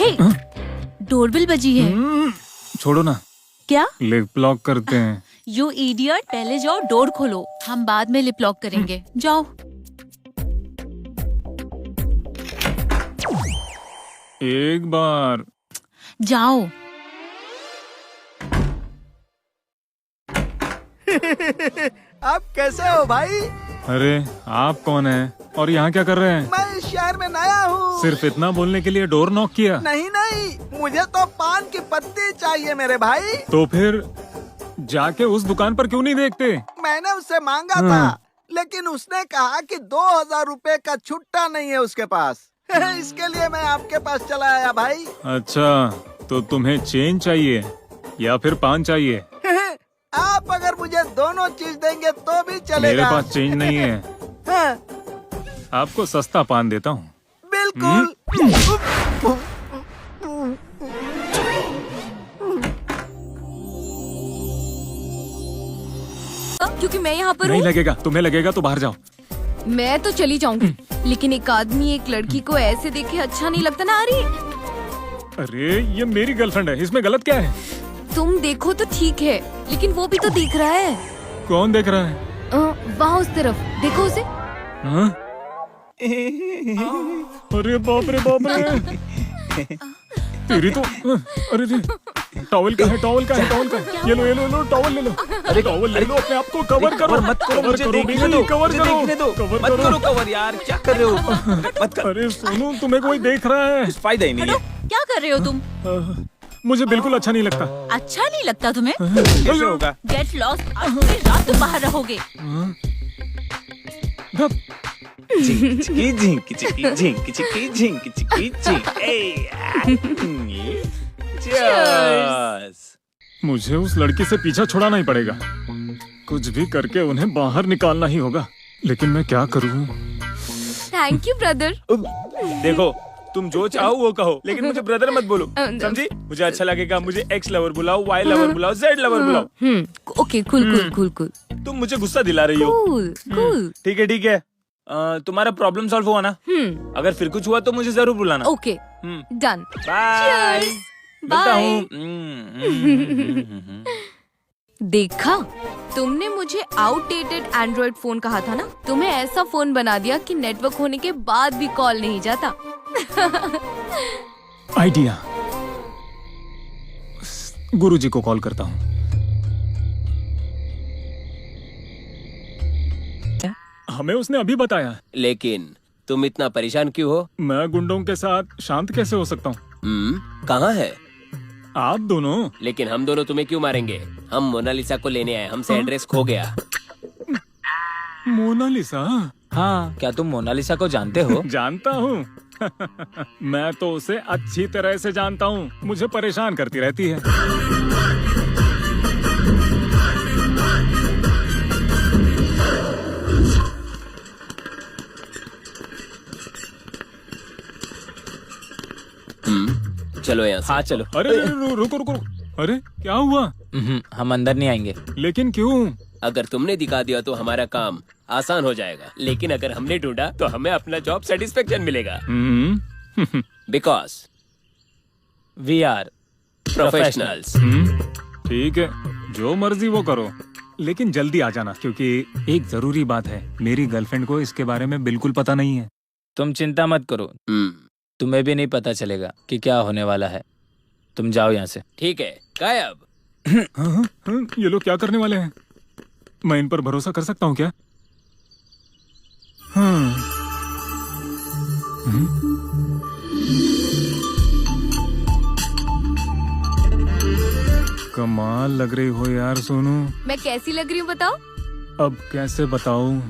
हे, doorbell बजी है। छोड़ो ना, क्या? लिप लॉक करते हैं। यू इडियट, पहले जाओ डोर खोलो, हम बाद में लिप लॉक करेंगे। जाओ। एक बार जाओ। आप कैसे हो भाई? अरे आप कौन हैं और यहाँ क्या कर रहे हैं? मैं इस शहर में नया हूँ। सिर्फ इतना बोलने के लिए डोर नॉक किया? नहीं, मुझे तो पान की पत्ती चाहिए मेरे भाई। तो फिर जाके उस दुकान पर क्यों नहीं देखते? मैंने उससे मांगा था, लेकिन उसने कहा कि 2000 रुपए का छुट्टा नहीं है उसके पास। इसके लिए मैं आपके पास चला आया भाई। अच्छा, तो तुम्हें चेन चाहिए या फिर पान चाहिए? आप अगर मुझे दोनों चीज देंगे तो भी चलेगा। मेरे पास चेंज नहीं है। हाँ, आपको सस्ता पान देता हूँ। बिल्कुल। क्योंकि मैं यहाँ पर नहीं हूँ। लगेगा, तुम्हें लगेगा तो बाहर जाओ। मैं तो चली जाऊंगी, लेकिन एक आदमी एक लड़की को ऐसे देखे अच्छा नहीं लगता ना। अरे अरे ये मेरी गर्लफ्रेंड है, इसमें गलत क्या है? तुम देखो तो ठीक है, लेकिन वो भी तो देख रहा है। कौन देख रहा है? वहाँ उस तरफ देखो उसे। हाँ? अरे बाप रे तेरी तो अरे रे, टॉवल का है, टॉवल का है। ये लो टॉवल ले लो। अरे टॉवल ले लो, अपने आप को कवर करो। मत करो, मुझे देखने दो, कवर करो, मत करो कवर यार, क्या कर रहे हो? मत कर। अरे सोनू, तुम्हें कोई देख रहा है? फायदा ही नहीं है। क्या कर रहे हो तुम? मुझे बिल्कुल अच्छा नहीं लगता। अच्छा नहीं लगता तुम्हें? कैसे होगा? गेट लॉस्ट, आज पूरी रात तुम बाहर रहोगे। झिंकी झिंकी चिकी झिंकी चिकी झिंकी चिकी चिकी। मुझे उस लड़की से पीछा छुड़ाना ही पड़ेगा। कुछ भी करके उन्हें बाहर निकालना ही होगा। लेकिन मैं क्या करूं? Thank you brother. देखो, तुम जो चाहो वो कहो, लेकिन मुझे ब्रदर मत बोलो, समझी? मुझे अच्छा लगेगा, मुझे एक्स लवर बुलाओ, वाई लवर बुलाओ, जेड लवर बुलाओ। Okay, cool. तुम मुझे गुस्सा दिला रही हो। कूल। ठीक है। तुम्हारा प्रॉब्लम सॉल्व हुआ ना? अगर फिर कुछ हुआ तो मुझे जरूर बुलाना। Okay, done. बाय। बाय। देखा, तुमने मुझे आउटडेटेड एंड्रॉइड फोन कहा था ना। तुम्हें ऐसा फोन बना दिया कि नेटवर्क होने के बाद भी कॉल नहीं जाता। आइडिया। गुरुजी को कॉल करता हूँ। हमें उसने अभी बताया। लेकिन तुम इतना परेशान क्यों हो? मैं गुंडों के साथ शांत कैसे हो सकता हूँ? कहाँ है? आप दोनों। लेकिन हम दोनों तुम्हें क्यों मारेंगे? हम मोनालिसा को लेने आए, हमसे एड्रेस खो गया। मोनालिसा? हाँ, क्या तुम मोनालिसा को जानते हो? जानता हूँ। मैं तो उसे अच्छी तरह से जानता हूँ। मुझे परेशान करती रहती है। चलो यहाँ से। हाँ चलो। अरे रुको। अरे क्या हुआ? हम अंदर नहीं आएंगे। लेकिन क्यों? अगर तुमने दिखा दिया तो हमारा काम आसान हो जाएगा, लेकिन अगर हमने ढूंढा तो हमें अपना जॉब सेटिस्फेक्शन मिलेगा। Because we are professionals. ठीक है, जो मर्जी वो करो, लेकिन जल्दी आ जाना, क्योंकि एक जरूरी बात है। मेरी गर्लफ्रेंड को इसके बारे में बिल्कुल पता नहीं है। तुम चिंता मत करो, तुम्हें भी नहीं पता चलेगा कि क्या होने वाला है। तुम जाओ यहाँ से। ठीक है, गायब। ये लोग क्या करने वाले हैं? मैं इन पर भरोसा कर सकता हूँ क्या? कमाल लग रही हो यार सोनू। मैं कैसी लग रही हूँ बताओ? अब कैसे बताऊं?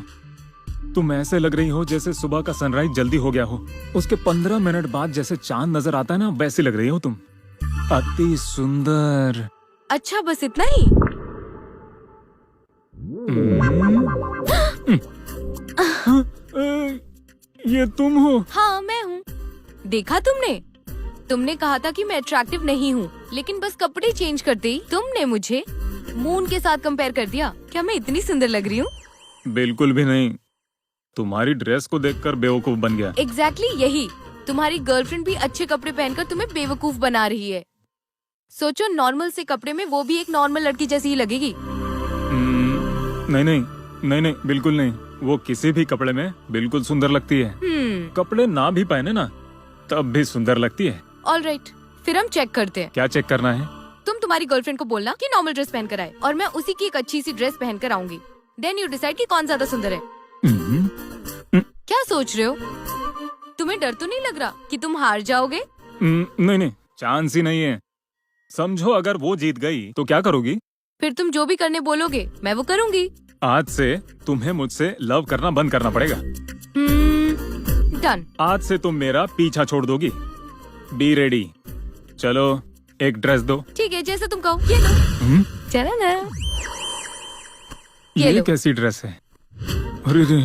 तुम ऐसे लग रही हो जैसे सुबह का सनराइज जल्दी हो गया हो, उसके 15 मिनट बाद जैसे चांद नजर आता है ना, वैसी लग रही हो तुम। अति सुंदर। अच्छा, बस इतना ही? ये तुम हो? हाँ, मैं हूँ। देखा तुमने कहा था कि मैं अट्रैक्टिव नहीं हूँ, लेकिन बस कपड़े चेंज करते ही तुमने मुझे मून के साथ कंपेयर कर दिया। क्या मैं इतनी सुंदर लग रही हूँ? बिल्कुल भी नहीं। तुम्हारी ड्रेस को देखकर बेवकूफ बन गया। एग्जैक्टली यही। तुम्हारी गर्लफ्रेंड भी अच्छे कपड़े पहनकर तुम्हें बेवकूफ बना रही है। सोचो, नॉर्मल से कपड़े में वो भी एक नॉर्मल लड़की जैसी ही लगेगी। नहीं नहीं नहीं नहीं, बिल्कुल नहीं। वो किसी भी कपड़े में बिल्कुल सुंदर लगती है। कपड़े ना भी पहने ना तब भी सुंदर लगती है। ऑलराइट, फिर हम चेक करते हैं। क्या चेक करना है? तुम तुम्हारी गर्लफ्रेंड को बोलना कि नॉर्मल ड्रेस पहन कर आए और मैं उसी की एक अच्छी सी ड्रेस पहन कर आऊंगी। देन यू डिसाइड कि कौन ज्यादा सुंदर है। क्या सोच रहे हो? तुम्हें डर तो नहीं लग रहा कि तुम हार जाओगे? नहीं नहीं, चांस ही नहीं है। समझो अगर वो जीत गई तो क्या करोगी? फिर तुम जो भी करने बोलोगे मैं वो करूंगी। आज से तुम्हें मुझसे लव करना बंद करना पड़ेगा। डन। आज से तुम मेरा पीछा छोड़ दोगी। Be ready. चलो एक ड्रेस दो। ठीक है, जैसे तुम कहो। ये लो। चलो ना। ये ये लो। कैसी ड्रेस है? अरे रे,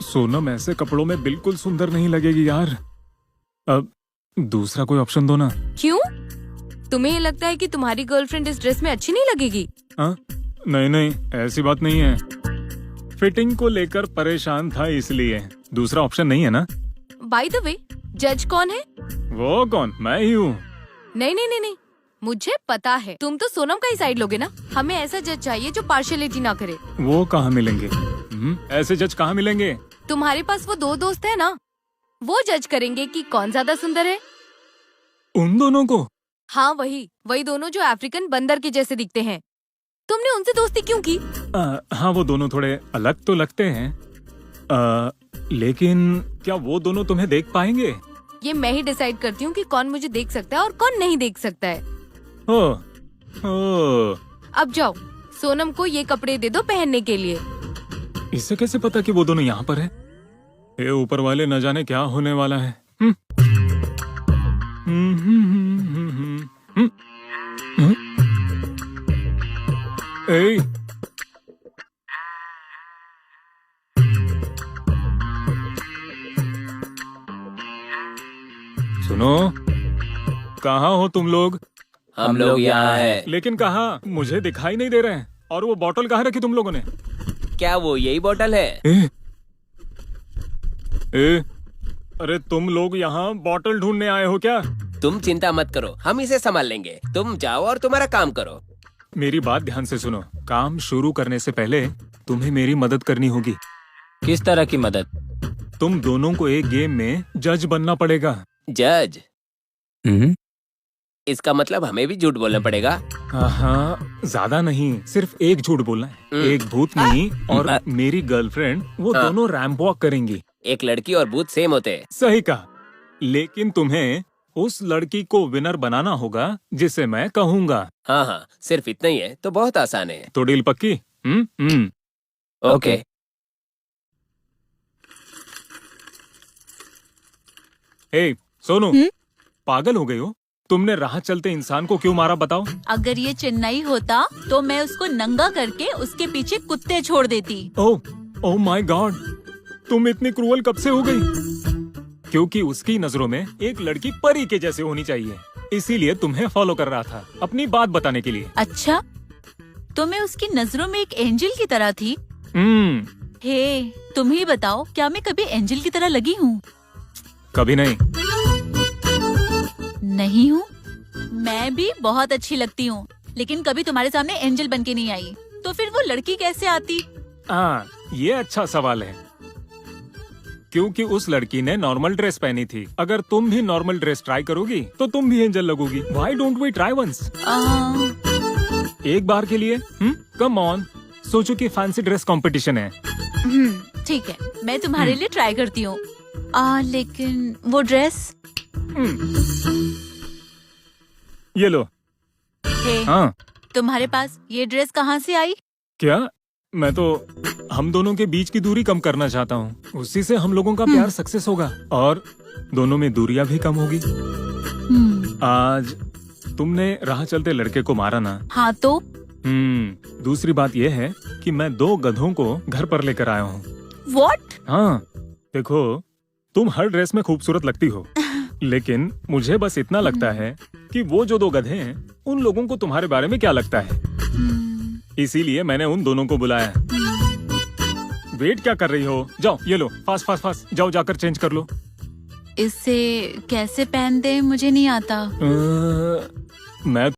सोनम ऐसे कपड़ों में बिल्कुल सुंदर नहीं लगेगी यार। अब दूसरा कोई ऑप्शन दो ना। क्यों? तुम्हें ये लगता है कि तुम्हारी गर्लफ्रेंड इस ड्रेस में अच्छी नहीं लगेगी? हाँ? नहीं नहीं, ऐसी बात नहीं है। फिटिंग को लेकर परेशान था इसलिए। दूसरा ऑप्शन नहीं है ना? बाय द वे, जज कौन है? वो कौन? मैं ही हूँ। नहीं नहीं नहीं नहीं, मुझे पता है। तुम तो सोनम का ही साइड लोगे ना। हमें ऐसा जज चाहिए जो पार्शियलिटी ना करे। वो कहाँ मिलेंगे? ऐसे जज कहाँ मिलेंगे? तुम्हारे पास वो दो दोस्त है ना, वो जज करेंगे कि कौन ज्यादा सुंदर है। उन दोनों को? हाँ, वही दोनों जो अफ्रीकन बंदर के जैसे दिखते हैं। तुमने उनसे दोस्ती क्यों की? हाँ, वो दोनों थोड़े अलग तो लगते हैं। लेकिन क्या वो दोनों तुम्हें देख पाएंगे? ये मैं ही डिसाइड करती हूँ कि कौन मुझे देख सकता है और कौन नहीं देख सकता है। ओ, अब जाओ, सोनम को ये कपड़े दे दो पहनने के लिए। इससे कैसे पता कि वो दोनों यहाँ पर है? ये ऊपर वाले न जाने क्या होने वाला है। ए, सुनो, कहाँ हो तुम लोग? हम लोग यहाँ है। लेकिन कहाँ? मुझे दिखाई नहीं दे रहे हैं। और वो बोतल कहाँ रखी तुम लोगों ने? क्या वो यही बोतल है? अरे तुम लोग यहाँ बोतल ढूंढने आए हो क्या? तुम चिंता मत करो, हम इसे संभाल लेंगे। तुम जाओ और तुम्हारा काम करो। मेरी बात ध्यान से सुनो। काम शुरू करने से पहले तुम्हें मेरी मदद करनी होगी। किस तरह की मदद? तुम दोनों को एक गेम में जज बनना पड़ेगा। जज? इसका मतलब हमें भी झूठ बोलना पड़ेगा? हाँ, ज्यादा नहीं, सिर्फ एक झूठ बोलना है। एक भूत नहीं और मेरी गर्लफ्रेंड, वो दोनों रैंप वॉक करेंगी। एक लड़की और भूत सेम होते हैं। सही कहा। लेकिन तुम्हें उस लड़की को विनर बनाना होगा जिसे मैं कहूँगा। हाँ हाँ, सिर्फ इतना ही है तो बहुत आसान है। तो डील पक्की? ओके। हे सोनू, पागल हो गई हो? तुमने राह चलते इंसान को क्यों मारा बताओ? अगर ये चेन्नई होता तो मैं उसको नंगा करके उसके पीछे कुत्ते छोड़ देती। ओह माय गॉड, तुम इतनी क्रूअल कब से हो गई? क्योंकि उसकी नजरों में एक लड़की परी के जैसे होनी चाहिए, इसीलिए तुम्हें फॉलो कर रहा था अपनी बात बताने के लिए। अच्छा, तो मैं उसकी नजरों में एक एंजल की तरह थी? हे, तुम ही बताओ, क्या मैं कभी एंजल की तरह लगी हूँ? कभी नहीं। नहीं हूँ? मैं भी बहुत अच्छी लगती हूँ, लेकिन कभी तुम्हारे सामने एंजल बन के नहीं आई। तो फिर वो लड़की कैसे आती? ये अच्छा सवाल है। क्योंकि उस लड़की ने नॉर्मल ड्रेस पहनी थी। अगर तुम भी नॉर्मल ड्रेस ट्राई करोगी तो तुम भी angel लगोगी। Why don't we try once? एक बार के लिए? कम ऑन, सोचो कि फैंसी ड्रेस कंपटीशन है। ठीक है, मैं तुम्हारे लिए ट्राई करती हूँ। लेकिन वो ड्रेस? ये लो। हे, हाँ, तुम्हारे पास ये ड्रेस कहाँ से आई? क्या? मैं तो हम दोनों के बीच की दूरी कम करना चाहता हूँ। उसी से हम लोगों का प्यार सक्सेस होगा और दोनों में दूरियां भी कम होगी। आज तुमने राह चलते लड़के को मारा ना? हाँ तो? दूसरी बात यह है कि मैं 2 गधों को घर पर लेकर आया हूँ। What? हाँ, देखो, तुम हर ड्रेस में खूबसूरत लगती हो, लेकिन मुझे बस इतना लगता है कि वो जो 2 गधे हैं, उन लोगों को तुम्हारे बारे में क्या लगता है। इसीलिए मैंने उन दोनों को बुलाया। वेट क्या कर रही हो? जाओ, ये लो, फास्ट फास्ट फास्ट, जाओ जाकर चेंज कर लो। इसे कैसे पहन दे मुझे नहीं आता। मैं